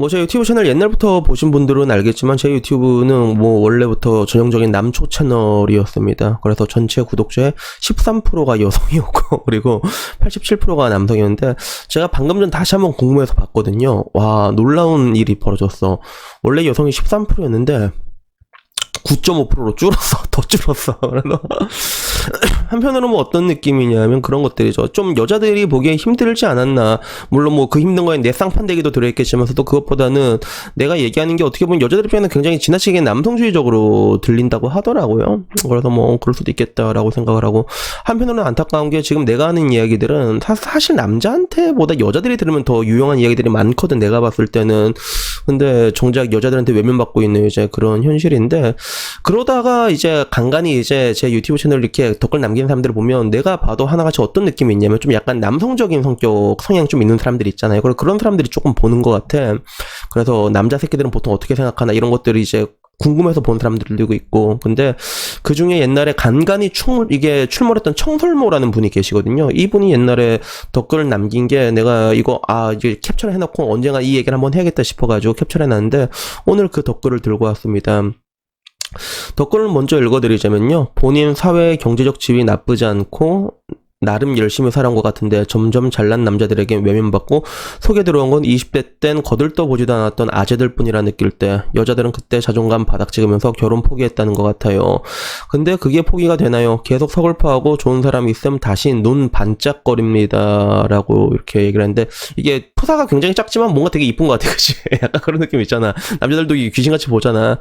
뭐 제 유튜브 채널 옛날부터 보신 분들은 알겠지만 제 유튜브는 뭐 원래부터 전형적인 남초 채널이었습니다. 그래서 전체 구독자의 13%가 여성이었고 그리고 87%가 남성이었는데 제가 방금 전 다시 한번 궁금해서 봤거든요. 와, 놀라운 일이 벌어졌어. 원래 여성이 13%였는데 9.5%로 줄었어. 더 줄었어. 그래서 한편으로 뭐 어떤 느낌이냐면 그런 것들이죠. 좀 여자들이 보기에 힘들지 않았나. 물론 뭐 그 힘든 거에 내 쌍판대기도 들어있겠지만서도 그것보다는 내가 얘기하는 게 어떻게 보면 여자들 입장에는 굉장히 지나치게 남성주의적으로 들린다고 하더라고요. 그래서 뭐 그럴 수도 있겠다라고 생각을 하고, 한편으로는 안타까운 게 지금 내가 하는 이야기들은 사실 남자한테보다 여자들이 들으면 더 유용한 이야기들이 많거든, 내가 봤을 때는. 근데 정작 여자들한테 외면받고 있는 이제 그런 현실인데, 그러다가 이제 간간히 이제 제 유튜브 채널 이렇게 댓글 남기는 사람들을 보면 내가 봐도 하나같이 어떤 느낌이 있냐면 좀 약간 남성적인 성향 좀 있는 사람들이 있잖아요. 그런 사람들이 조금 보는 것 같아. 그래서 남자 새끼들은 보통 어떻게 생각하나 이런 것들이 이제 궁금해서 본 사람들도 있고. 근데 그 중에 옛날에 간간히 출몰했던 청설모라는 분이 계시거든요. 이분이 옛날에 댓글을 남긴 게 내가 이제 캡처를 해놓고 언젠가 이 얘기를 한번 해야겠다 싶어가지고 캡처를 해놨는데 오늘 그 댓글을 들고 왔습니다. 댓글을 먼저 읽어드리자면요. 본인 사회 경제적 지위 나쁘지 않고 나름 열심히 살아온 것 같은데 점점 잘난 남자들에게 외면받고 속에 들어온 건 20대 땐 거들떠보지도 않았던 아재들 뿐이라 느낄 때 여자들은 그때 자존감 바닥 찍으면서 결혼 포기했다는 것 같아요. 근데 그게 포기가 되나요? 계속 서글퍼하고 좋은 사람이 있으면 다시 눈 반짝거립니다 라고 이렇게 얘기를 했는데, 이게 프사가 굉장히 작지만 뭔가 되게 이쁜 것 같아. 그치? 약간 그런 느낌 있잖아. 남자들도 귀신같이 보잖아.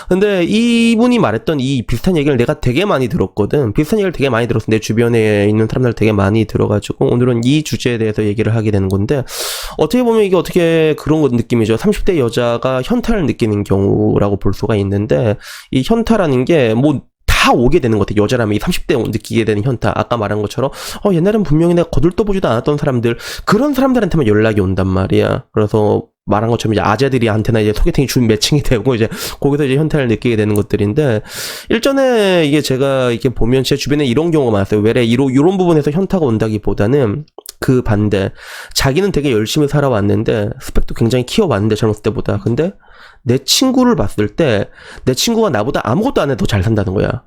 근데 이분이 말했던 이 비슷한 얘기를 내가 되게 많이 들었거든. 비슷한 얘기를 되게 많이 들었어. 내 주변에 있는 사람들 되게 많이 들어가지고 오늘은 이 주제에 대해서 얘기를 하게 되는 건데, 어떻게 보면 이게 어떻게 그런 느낌이죠. 30대 여자가 현타를 느끼는 경우라고 볼 수가 있는데, 이 현타라는 게 뭐 다 오게 되는 것 같아. 여자라면 이 30대 느끼게 되는 현타. 아까 말한 것처럼 옛날엔 분명히 내가 거들떠보지도 않았던 사람들, 그런 사람들한테만 연락이 온단 말이야. 그래서 말한 것처럼 이제 아재들이한테나 이제 소개팅이 준 매칭이 되고 이제 거기서 이제 현타를 느끼게 되는 것들인데, 일전에 이게 제가 이렇게 보면 제 주변에 이런 경우가 많았어요. 왜 이런 부분에서 현타가 온다기보다는 그 반대, 자기는 되게 열심히 살아왔는데 스펙도 굉장히 키워왔는데 젊었을 때보다, 근데 내 친구를 봤을 때 내 친구가 나보다 아무것도 안 해도 더 잘 산다는 거야.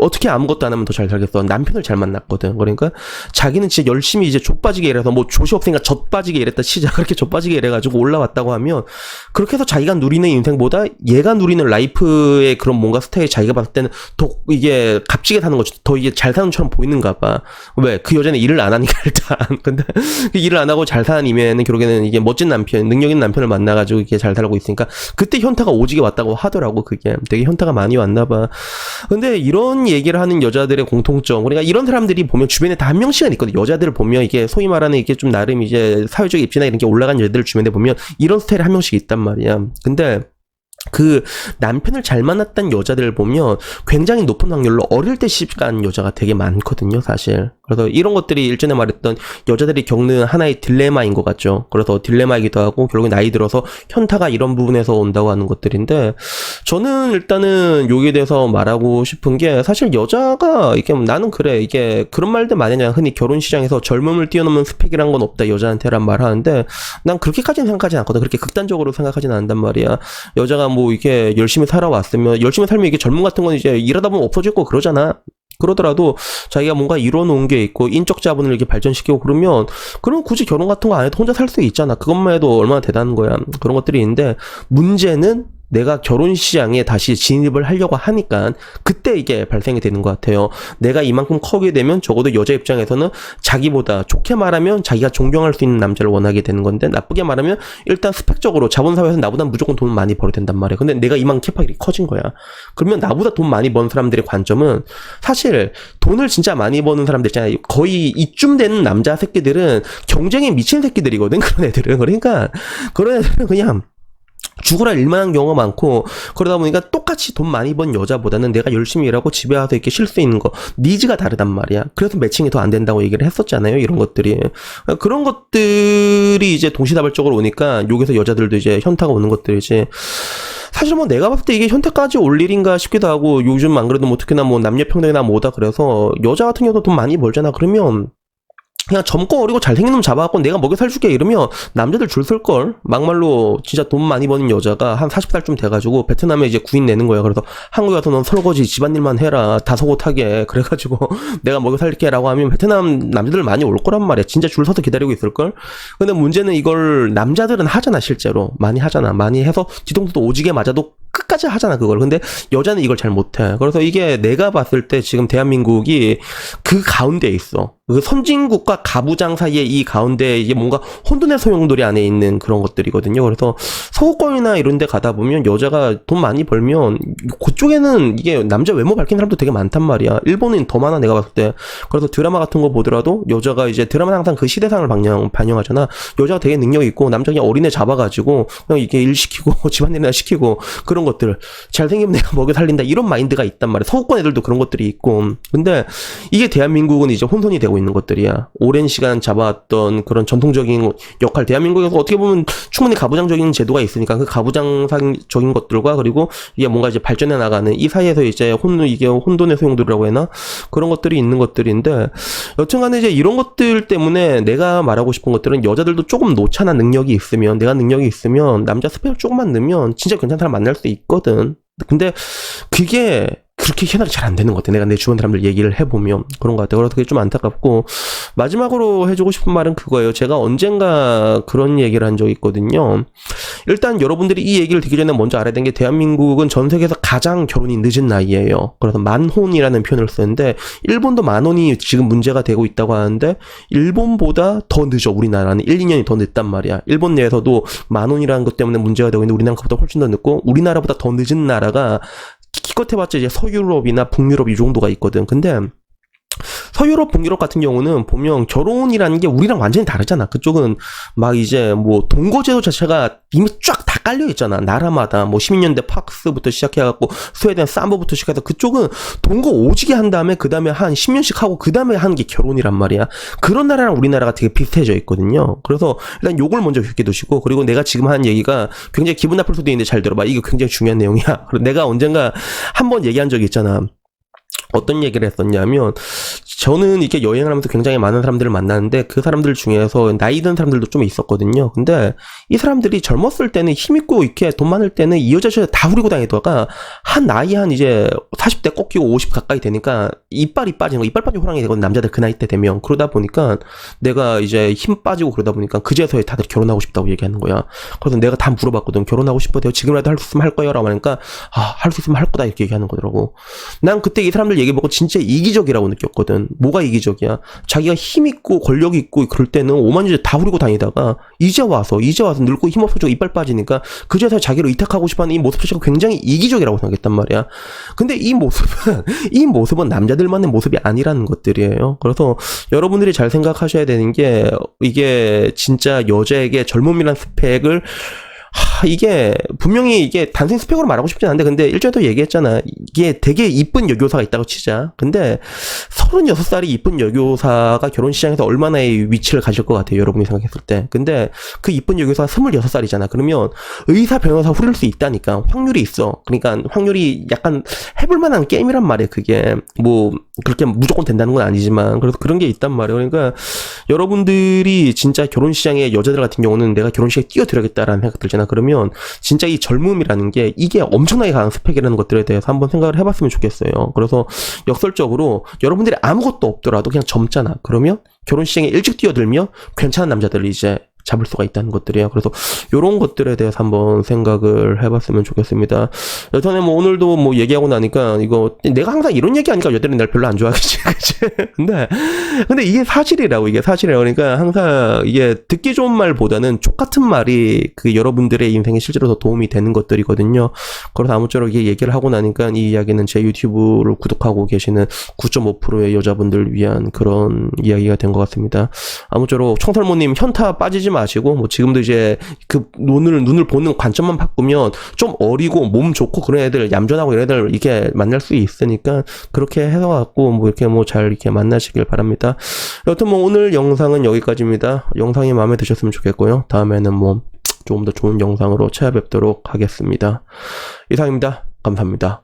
어떻게 아무것도 안 하면 더 잘 살겠어? 남편을 잘 만났거든. 그러니까 자기는 진짜 열심히 이제 족빠지게 일해서 뭐 조시 없으니까 젖빠지게 일했다 치자. 그렇게 젖빠지게 일해가지고 올라왔다고 하면, 그렇게 해서 자기가 누리는 인생보다 얘가 누리는 라이프의 그런 뭔가 스타일이 자기가 봤을 때는 더 이게 값지게 사는 거지, 더 이게 잘 사는 것처럼 보이는가 봐. 왜? 그 여자는 일을 안 하니까 일단. 근데 일을 안 하고 잘 사는 이면은 결국에는 이게 멋진 남편, 능력 있는 남편을 만나가지고 이렇게 잘 살고 있으니까 그때 현타가 오지게 왔다고 하더라고. 그게 되게 현타가 많이 왔나 봐. 근데 이런 얘기를 하는 여자들의 공통점, 그러니까 이런 사람들이 보면 주변에 다 한 명씩은 있거든. 여자들을 보면 이게 소위 말하는 이게 좀 나름 이제 사회적 입지나 이런 게 올라간 여자들 주변에 보면 이런 스타일이 한 명씩 있단 말이야. 근데 그 남편을 잘 만났던 여자들을 보면 굉장히 높은 확률로 어릴 때 시집간 여자가 되게 많거든요, 사실. 그래서 이런 것들이 일전에 말했던 여자들이 겪는 하나의 딜레마인 것 같죠. 그래서 딜레마이기도 하고 결국에 나이 들어서 현타가 이런 부분에서 온다고 하는 것들인데, 저는 일단은 여기에 대해서 말하고 싶은 게, 사실 여자가 이게 나는 그래, 이게 그런 말들 많이 하잖아. 흔히 결혼 시장에서 젊음을 뛰어넘는 스펙이란 건 없다, 여자한테란 말 하는데, 난 그렇게까지는 생각하지 않거든. 그렇게 극단적으로 생각하지는 않는단 말이야. 여자가 뭐 이게 열심히 살아왔으면, 열심히 살면 이게 젊음 같은 건 이제 일하다 보면 없어질 거 그러잖아. 그러더라도 자기가 뭔가 이뤄놓은 게 있고 인적 자본을 이렇게 발전시키고 그러면 굳이 결혼 같은 거 안 해도 혼자 살 수 있잖아. 그것만 해도 얼마나 대단한 거야. 그런 것들이 있는데, 문제는 내가 결혼 시장에 다시 진입을 하려고 하니까 그때 이게 발생이 되는 것 같아요. 내가 이만큼 커게 되면 적어도 여자 입장에서는 자기보다, 좋게 말하면 자기가 존경할 수 있는 남자를 원하게 되는 건데, 나쁘게 말하면 일단 스펙적으로 자본사회에서 나보다 무조건 돈을 많이 벌어야 된단 말이야. 근데 내가 이만큼 캐파가 커진 거야. 그러면 나보다 돈 많이 버는 사람들의 관점은, 사실 돈을 진짜 많이 버는 사람들 있잖아요. 거의 이쯤 되는 남자 새끼들은 경쟁에 미친 새끼들이거든. 그런 애들은. 그러니까 그런 애들은 그냥 죽으라 일만 한 경우가 많고, 그러다 보니까 똑같이 돈 많이 번 여자보다는 내가 열심히 일하고 집에 와서 이렇게 쉴 수 있는 거, 니즈가 다르단 말이야. 그래서 매칭이 더 안 된다고 얘기를 했었잖아요, 이런 것들이. 그런 것들이 이제 동시다발적으로 오니까 여기서 여자들도 이제 현타가 오는 것들이지. 사실 뭐 내가 봤을 때 이게 현타까지 올 일인가 싶기도 하고, 요즘 안 그래도 뭐 특히나 뭐 남녀평등이나 뭐다 그래서 여자 같은 경우도 돈 많이 벌잖아. 그러면 그냥 젊고 어리고 잘생긴 놈 잡아갖고 내가 먹여 살줄게 이러면 남자들 줄 설걸. 막말로 진짜 돈 많이 버는 여자가 한 40살쯤 돼가지고 베트남에 이제 구인 내는 거야. 그래서 한국에 와서 넌 설거지 집안일만 해라 다소곳하게 그래가지고 내가 먹여 살게 라고 하면 베트남 남자들 많이 올 거란 말이야. 진짜 줄 서서 기다리고 있을걸. 근데 문제는 이걸 남자들은 하잖아. 실제로 많이 하잖아. 많이 해서 뒤통수도 오지게 맞아도 끝까지 하잖아 그걸. 근데 여자는 이걸 잘 못해. 그래서 이게 내가 봤을 때 지금 대한민국이 그 가운데에 있어. 그 선진국과 가부장 사이에 이 가운데 이게 뭔가 혼돈의 소용돌이 안에 있는 그런 것들이거든요. 그래서 서구권이나 이런 데 가다 보면 여자가 돈 많이 벌면 그쪽에는 이게 남자 외모 밝힌 사람도 되게 많단 말이야. 일본은 더 많아 내가 봤을 때. 그래서 드라마 같은 거 보더라도 여자가 이제 드라마는 항상 그 시대상을 반영하잖아. 여자가 되게 능력이 있고 남자가 그냥 어린애 잡아가지고 그냥 이게 일 시키고 집안일이나 시키고 그런 것들. 잘생기면 내가 먹여 살린다 이런 마인드가 있단 말이야. 서구권 애들도 그런 것들이 있고. 근데 이게 대한민국은 이제 혼선이 되고 있는 것들이야. 오랜 시간 잡아왔던 그런 전통적인 역할, 대한민국에서 어떻게 보면 충분히 가부장적인 제도가 있으니까 그 가부장적인 것들과 그리고 이게 뭔가 이제 발전해 나가는 이 사이에서 이제 이게 혼돈의 소용돌이라고 해나 그런 것들이 있는 것들인데 여튼간에 이제 이런 것들 때문에 내가 말하고 싶은 것들은 여자들도 조금 노차나 능력이 있으면 내가 능력이 있으면 남자 스펙을 조금만 넣으면 진짜 괜찮은 사람 만날 수 있거든. 근데 그게 그렇게 현황이 잘 안 되는 것 같아. 내가 내 주변 사람들 얘기를 해보면 그런 것 같아. 그래서 그게 좀 안타깝고 마지막으로 해주고 싶은 말은 그거예요. 제가 언젠가 그런 얘기를 한 적이 있거든요. 일단 여러분들이 이 얘기를 듣기 전에 먼저 알아야 되는 게 대한민국은 전 세계에서 가장 결혼이 늦은 나이예요. 그래서 만혼이라는 표현을 쓰는데 일본도 만혼이 지금 문제가 되고 있다고 하는데 일본보다 더 늦어. 우리나라는 1, 2년이 더 늦단 말이야. 일본 내에서도 만혼이라는 것 때문에 문제가 되고 있는데 우리나라는 그보다 훨씬 더 늦고 우리나라보다 더 늦은 나라가 기껏 해봤자 이제 서유럽이나 북유럽 이 정도가 있거든. 근데 서유럽, 북유럽 같은 경우는 보면 결혼이라는 게 우리랑 완전히 다르잖아. 그쪽은 막 이제 뭐 동거제도 자체가 이미 쫙 다 깔려 있잖아. 나라마다 뭐 12년대 팍스부터 시작해갖고 스웨덴 삼보부터 시작해서 그쪽은 동거 오지게 한 다음에 그 다음에 한 10년씩 하고 그 다음에 하는 게 결혼이란 말이야. 그런 나라랑 우리나라가 되게 비슷해져 있거든요. 그래서 일단 요걸 먼저 기억해 두시고 그리고 내가 지금 하는 얘기가 굉장히 기분 나쁠 수도 있는데 잘 들어봐. 이거 굉장히 중요한 내용이야. 내가 언젠가 한번 얘기한 적이 있잖아. 어떤 얘기를 했었냐면 저는 이렇게 여행을 하면서 굉장히 많은 사람들을 만나는데 그 사람들 중에서 나이 든 사람들도 좀 있었거든요. 근데 이 사람들이 젊었을 때는 힘있고 이렇게 돈 많을 때는 이 여자 다 후리고 다니다가 한 나이 한 이제 40대 꺾이고 50 가까이 되니까 이빨이 빠지는 거, 이빨 빠진 호랑이 되거든. 남자들 그 나이 때 되면. 그러다 보니까 내가 이제 힘 빠지고 그러다 보니까 그제서야 다들 결혼하고 싶다고 얘기하는 거야. 그래서 내가 다 물어봤거든. 결혼하고 싶어요? 지금이라도 할 수 있으면 할 거예요? 라고 하니까 할 수 있으면 할 거다 이렇게 얘기하는 거더라고. 난 그때 이 사람들 얘기해보고 진짜 이기적이라고 느꼈거든. 뭐가 이기적이야? 자기가 힘있고 권력이 있고 그럴 때는 오만주제 다 후리고 다니다가 이제 와서 늙고 힘없어지고 이빨 빠지니까 그제서 자기를 의탁하고 싶어하는 이 모습 자체가 굉장히 이기적이라고 생각했단 말이야. 근데 이 모습은 남자들만의 모습이 아니라는 것들이에요. 그래서 여러분들이 잘 생각하셔야 되는 게 이게 진짜 여자에게 젊음이란 스펙을 이게 분명히 이게 단순히 스펙으로 말하고 싶진 않은데 근데 일전에도 얘기했잖아. 이게 되게 이쁜 여교사가 있다고 치자. 근데 36살이 이쁜 여교사가 결혼 시장에서 얼마나의 위치를 가질 것 같아요. 여러분이 생각했을 때. 근데 그 이쁜 여교사가 26살이잖아. 그러면 의사 변호사 후릴 수 있다니까. 확률이 있어. 그러니까 확률이 약간 해볼 만한 게임이란 말이야. 그게 뭐 그렇게 무조건 된다는 건 아니지만 그래서 그런 게 있단 말이에요. 그러니까 여러분들이 진짜 결혼 시장에 여자들 같은 경우는 내가 결혼 시장에 뛰어들어야겠다라는 생각 들잖아. 그러면 진짜 이 젊음이라는 게 이게 엄청나게 강한 스펙이라는 것들에 대해서 한번 생각을 해봤으면 좋겠어요. 그래서 역설적으로 여러분들이 아무것도 없더라도 그냥 젊잖아. 그러면 결혼 시장에 일찍 뛰어들면 괜찮은 남자들을 이제 잡을 수가 있다는 것들이에요. 그래서 요런 것들에 대해서 한번 생각을 해봤으면 좋겠습니다. 여튼에 뭐 오늘도 뭐 얘기하고 나니까 이거 내가 항상 이런 얘기하니까 여자들은 날 별로 안 좋아하겠지, 그치? 근데 이게 사실이라고. 그러니까 항상 이게 듣기 좋은 말보다는 쪽 같은 말이 그 여러분들의 인생에 실제로 더 도움이 되는 것들이거든요. 그래서 아무쪼록 이게 얘기를 하고 나니까 이 이야기는 제 유튜브를 구독하고 계시는 9.5%의 여자분들 위한 그런 이야기가 된 것 같습니다. 아무쪼록 청설모님 현타 빠지지 마시고 뭐 지금도 이제 그 눈을 보는 관점만 바꾸면 좀 어리고 몸 좋고 그런 애들 얌전하고 이런 애들 이렇게 만날 수 있으니까 그렇게 해서 갖고 뭐 이렇게 뭐 잘 이렇게 만나시길 바랍니다. 여튼 뭐 오늘 영상은 여기까지입니다. 영상이 마음에 드셨으면 좋겠고요. 다음에는 뭐 조금 더 좋은 영상으로 찾아뵙도록 하겠습니다. 이상입니다. 감사합니다.